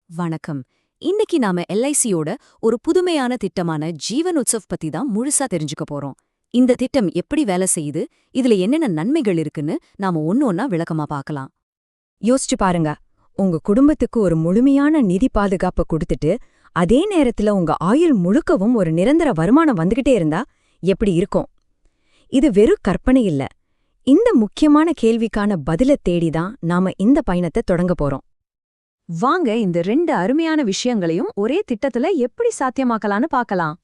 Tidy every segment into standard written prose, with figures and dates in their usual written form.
வணக்கம். இன்னைக்கு நாம எல்ஐசியோட ஒரு புதுமையான திட்டமான ஜீவன் உத்சவ் பத்தி தான் முழுசா தெரிஞ்சுக்க போறோம். இந்த திட்டம் எப்படி வேலை செய்யுது, இதுல என்னென்ன நன்மைகள் இருக்குன்னு நாம ஒன்னொன்னா விளக்கமா பார்க்கலாம். யோசிச்சு பாருங்க. உங்க குடும்பத்துக்கு ஒரு முழுமையான நிதி பாதுகாப்பு கொடுத்துட்டு அதே நேரத்துல உங்க ஆயுள் முழுக்கவும் ஒரு நிரந்தர வருமானம் வந்துகிட்டே இருந்தா எப்படி இருக்கும்? இது வெறும் கற்பனை இல்ல. இந்த முக்கியமான கேள்விக்கான பதில தேடிதான் நாம இந்த பயணத்தை தொடங்க போறோம். வாங்க இந்த ரெண்டு அருமையான விஷயங்களையும் ஒரே திட்டத்துல எப்படி சாத்தியமாக்கலான்னு பார்க்கலாம்.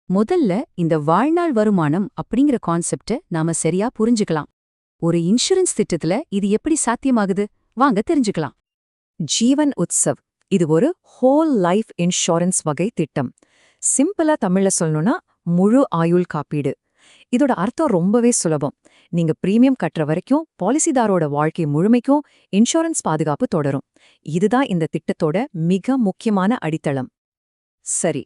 முதல்ல இந்த வாழ்நாள் வருமானம் அப்படிங்கிற கான்செப்ட நாம சரியா புரிஞ்சுக்கலாம். ஒரு இன்சூரன்ஸ் திட்டத்துல இது எப்படி சாத்தியமாகுது வாங்க தெரிஞ்சுக்கலாம். ஜீவன் உத்சவ் இது ஒரு ஹோல் லைஃப் இன்சூரன்ஸ் வகை திட்டம். சிம்பிளா தமிழ்ல சொல்லணும்னா முழு ஆயுள் காப்பீடு. இதோட அர்த்தம் ரொம்பவே சுலபம். நீங்க பிரீமியம் கட்டுற வரைக்கும் பாலிசிதாரோட வாழ்க்கை முழுமைக்கும் இன்சூரன்ஸ் பாதுகாப்பு தொடரும். இதுதான் இந்த திட்டத்தோட மிக முக்கியமான அடித்தளம். சரி,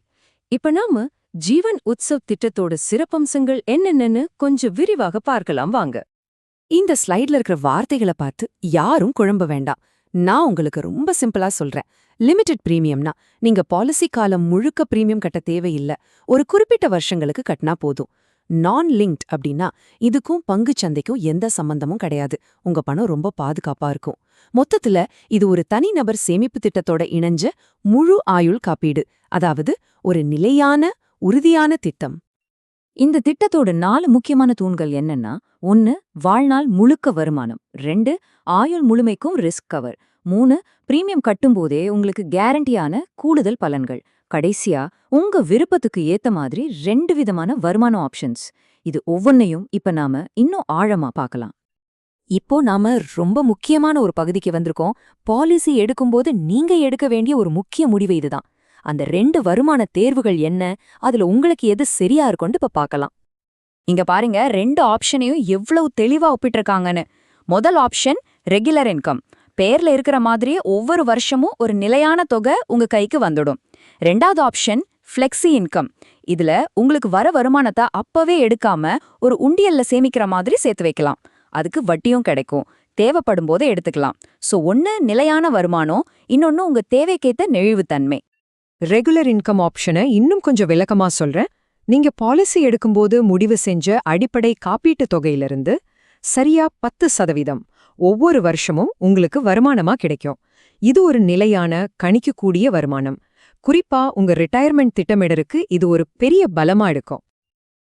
இப்ப நாம ஜீவன் உத்சவ் திட்டத்தோட சிறப்பம்சங்கள் என்னென்னு கொஞ்சம் விரிவாக பார்க்கலாம் வாங்க. இந்த ஸ்லைட்ல இருக்கிற வார்த்தைகளை பார்த்து யாரும் குழம்ப வேண்டாம். நான் உங்களுக்கு ரொம்ப சிம்பிளா சொல்றேன். லிமிடெட் பிரீமியம்னா நீங்க பாலிசி காலம் முழுக்க பிரீமியம் கட்ட தேவையில்லை, ஒரு குறிப்பிட்ட வருஷங்களுக்கு கட்டினா போதும். நான் லிங்க்ட் அப்படின்னா இதுக்கும் பங்குச் சந்தைக்கும் எந்த சம்பந்தமும் கிடையாது, உங்க பணம் ரொம்ப பாதுகாப்பா இருக்கும். மொத்தத்துல இது ஒரு தனிநபர் சேமிப்பு திட்டத்தோட இணைஞ்ச முழு ஆயுள் காப்பீடு, அதாவது ஒரு நிலையான உறுதியான திட்டம். இந்த திட்டத்தோட 4 முக்கியமான தூண்கள் என்னன்னா: 1 வாழ்நாள் முழுக்க வருமானம், 2 ஆயுள் முழுமைக்கும் ரிஸ்க் கவர், 3 பிரீமியம் கட்டும்போதே உங்களுக்கு கேரண்டியான கூடுதல் பலன்கள், கடைசியா உங்க விருப்பத்துக்கு ஏத்த மாதிரி 2 விதமான வருமான ஆப்ஷன்ஸ். இது ஒவ்வொன்னையும் இப்ப நாம இன்னும் ஆழமா பார்க்கலாம். இப்போ நாம ரொம்ப முக்கியமான ஒரு பகுதிக்கு வந்திருக்கோம். பாலிசி எடுக்கும்போது நீங்க எடுக்க வேண்டிய ஒரு முக்கிய முடிவு இதுதான். அந்த 2 வருமான தேர்வுகள் என்ன, அதுல உங்களுக்கு எது சரியா இருக்கும்னு இப்ப பார்க்கலாம். இங்க பாருங்க, 2 ஆப்ஷனையும் எவ்வளவு தெளிவா ஒப்பிட்டிருக்காங்கன்னு. முதல் ஆப்ஷன் ரெகுலர் இன்கம். பேர்ல இருக்கிற மாதிரியே ஒவ்வொரு வருஷமும் ஒரு நிலையான தொகை உங்க கைக்கு வந்துடும். 2வது ஆப்ஷன் ஃப்ளெக்ஸி இன்கம். இதுல உங்களுக்கு வர வருமானத்தை அப்பவே எடுக்காம ஒரு உண்டியல்ல சேமிக்கிற மாதிரி சேர்த்து வைக்கலாம். அதுக்கு வட்டியும் கிடைக்கும், தேவைப்படும் போதே எடுத்துக்கலாம். சோ ஒன்னு நிலையான வருமானம், இன்னொன்னு உங்க தேவைக்கேத்த நெழிவுத்தன்மை. ரெகுலர் இன்கம் ஆப்ஷனை இன்னும் கொஞ்சம் விளக்கமா சொல்றேன். நீங்க பாலிசி எடுக்கும்போது முடிவு செஞ்ச அடிப்படை காப்பீட்டு தொகையிலிருந்து சரியா 10% ஒவ்வொரு வருஷமும் உங்களுக்கு வருமானமா கிடைக்கும். இது ஒரு நிலையான கணிக்கக்கூடிய வருமானம். குறிப்பா உங்க ரிட்டையர்மெண்ட் திட்டமிடருக்கு இது ஒரு பெரிய பலமா இருக்கும்.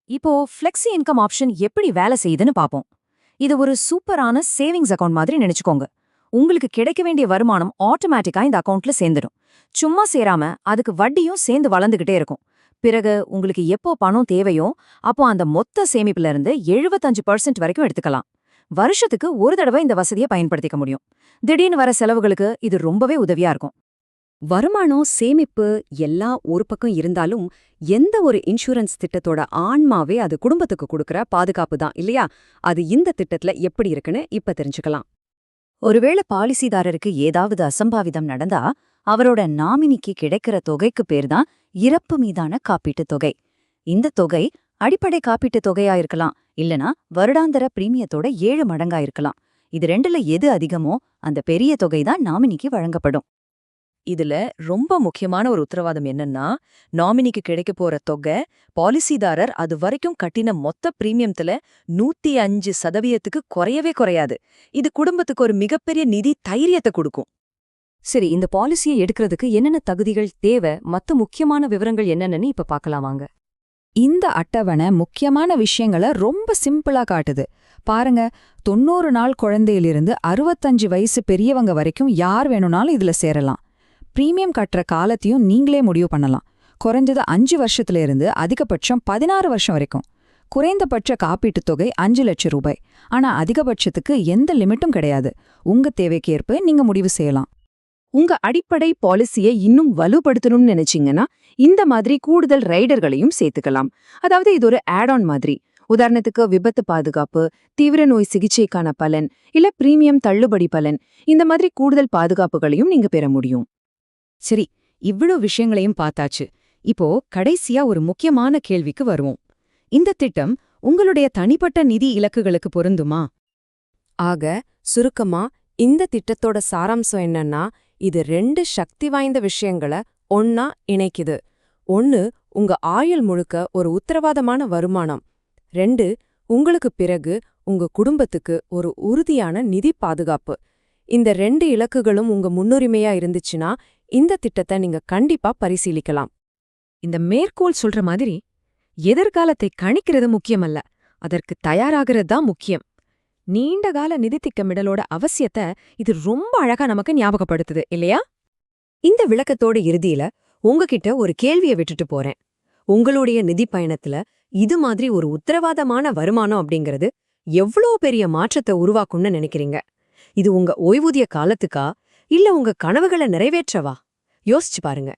இப்போ ஃப்ளெக்ஸி இன்கம் ஆப்ஷன் எப்படி வேலை செய்யுதுன்னு பாப்போம். இது ஒரு சூப்பரான சேவிங்ஸ் அக்கவுண்ட் மாதிரி நினைச்சுக்கோங்க. உங்களுக்கு கிடைக்க வேண்டிய வருமானம் ஆட்டோமேட்டிக்கா இந்த அக்கவுண்ட்ல சேர்ந்துடும். சும்மா சேராம அதுக்கு வட்டியும் சேர்ந்து வளர்ந்துகிட்டே இருக்கும். பிறகு உங்களுக்கு எப்போ பணம் தேவையோ அப்போ அந்த மொத்த சேமிப்புல இருந்து 75% வரைக்கும் எடுத்துக்கலாம். வருஷத்துக்கு ஒரு தடவை இந்த வசதியை பயன்படுத்திக்க முடியும். திடீர்னு வர செலவுகளுக்கு இது ரொம்பவே உதவியா இருக்கும். வருமானம், சேமிப்பு எல்லாம் ஒரு பக்கம் இருந்தாலும் எந்த ஒரு இன்சூரன்ஸ் திட்டத்தோட ஆன்மாவே அது குடும்பத்துக்கு கொடுக்கற பாதுகாப்பு தான் இல்லையா? அது இந்த திட்டத்துல எப்படி இருக்குன்னு இப்ப தெரிஞ்சுக்கலாம். ஒருவேளை பாலிசிதாரருக்கு ஏதாவது அசம்பாவிதம் நடந்தா அவரோட நாமினிக்கு கிடைக்கிற தொகைக்கு பேர்தான் இறப்பு மீதான காப்பீட்டுத் தொகை. இந்த தொகை அடிப்படை காப்பீட்டுத் தொகையா இருக்கலாம், இல்லனா வருடாந்திர பிரீமியத்தோட 7 மடங்கா இருக்கலாம். இது 2ல எது அதிகமோ அந்த பெரிய தொகைதான் நாமினிக்கு வழங்கப்படும். இதுல ரொம்ப முக்கியமான ஒரு உத்தரவாதம் என்னன்னா, நாமினிக்கு கிடைக்க போற தொகை பாலிசிதாரர் அது வரைக்கும் கட்டின மொத்த பிரீமியத்துல 105% குறையவே குறையாது. இது குடும்பத்துக்கு ஒரு மிகப்பெரிய நிதி தைரியத்தை கொடுக்கும். சரி, இந்த பாலிசியை எடுக்கிறதுக்கு என்னென்ன தகுதிகள் தேவை, மத்த முக்கியமான விவரங்கள் என்னென்னு இப்ப பார்க்கலாம் வாங்க. இந்த அட்டவணை முக்கியமான விஷயங்களை ரொம்ப சிம்பிளா காட்டுது. பாருங்க, 90 நாள் குழந்தையிலிருந்து 65 வயசு பெரியவங்க வரைக்கும் யார் வேணும்னாலும் இதுல சேரலாம். பிரீமியம் கட்டுற காலத்தையும் நீங்களே முடிவு பண்ணலாம். குறைஞ்சது 5 வருஷத்துல இருந்து அதிகபட்சம் 16 வருஷம் வரைக்கும். குறைந்தபட்ச காப்பீட்டுத் தொகை 5 லட்சம் ரூபாய். ஆனா அதிகபட்சத்துக்கு எந்த லிமிட்டும் கிடையாது. உங்க தேவைக்கு ஏற்ப நீங்க முடிவு செய்யலாம். உங்க அடிப்படை பாலிசியை இன்னும் வலுப்படுத்தணும்னு நினைச்சீங்கன்னா இந்த மாதிரி கூடுதல் ரைடர்களையும் சேர்த்துக்கலாம். அதாவது இது ஒரு ஆட் ஆன் மாதிரி. உதாரணத்துக்கு விபத்து பாதுகாப்பு, தீவிர நோய் சிகிச்சைக்கான பலன், இல்ல பிரீமியம் தள்ளுபடி பலன், இந்த மாதிரி கூடுதல் பாதுகாப்புகளையும் நீங்க பெற முடியும். சரி, இவ்ளோ விஷயங்களையும் பார்த்தாச்சு. இப்போ கடைசியா ஒரு முக்கியமான கேள்விக்கு வருவோம். இந்த திட்டம் உங்களுடைய தனிப்பட்ட நிதி இலக்குகளுக்கு பொருந்துமா? ஆக சுருக்கமா இந்த திட்டத்தோட சாராம்சம் என்னன்னா, இது 2 சக்தி வாய்ந்த விஷயங்கள ஒன்னா இணைக்குது. 1 உங்க ஆயுள் முழுக்க ஒரு உத்தரவாதமான வருமானம். 2 உங்களுக்கு பிறகு உங்க குடும்பத்துக்கு ஒரு உறுதியான நிதி பாதுகாப்பு. இந்த 2 இலக்குகளும் உங்க முன்னுரிமையா இருந்துச்சுன்னா இந்த திட்டத்தை நீங்க கண்டிப்பா பரிசீலிக்கலாம். இந்த மேற்கோள் சொல்ற மாதிரி எதிர்காலத்தை கணிக்கிறது முக்கியமல்ல, அதற்கு தயாராகிறது தான் முக்கியம். நீண்டகால நிதி திட்டமிடலோட அவசியத்தை இது ரொம்ப அழகா நமக்கு ஞாபகப்படுத்துது இல்லையா? இந்த விளக்கத்தோட இறுதியில உங்ககிட்ட ஒரு கேள்விய விட்டுட்டு போறேன். உங்களுடைய நிதி பயணத்துல இது மாதிரி ஒரு உத்தரவாதமான வருமானம் அப்படிங்கிறது எவ்வளோ பெரிய மாற்றத்தை உருவாக்கும்னு நினைக்கிறீங்க? இது உங்க ஓய்வூதிய காலத்துக்கா இல்ல உங்க கனவுகளை நிறைவேற்றவா? யோசிச்சு பாருங்க.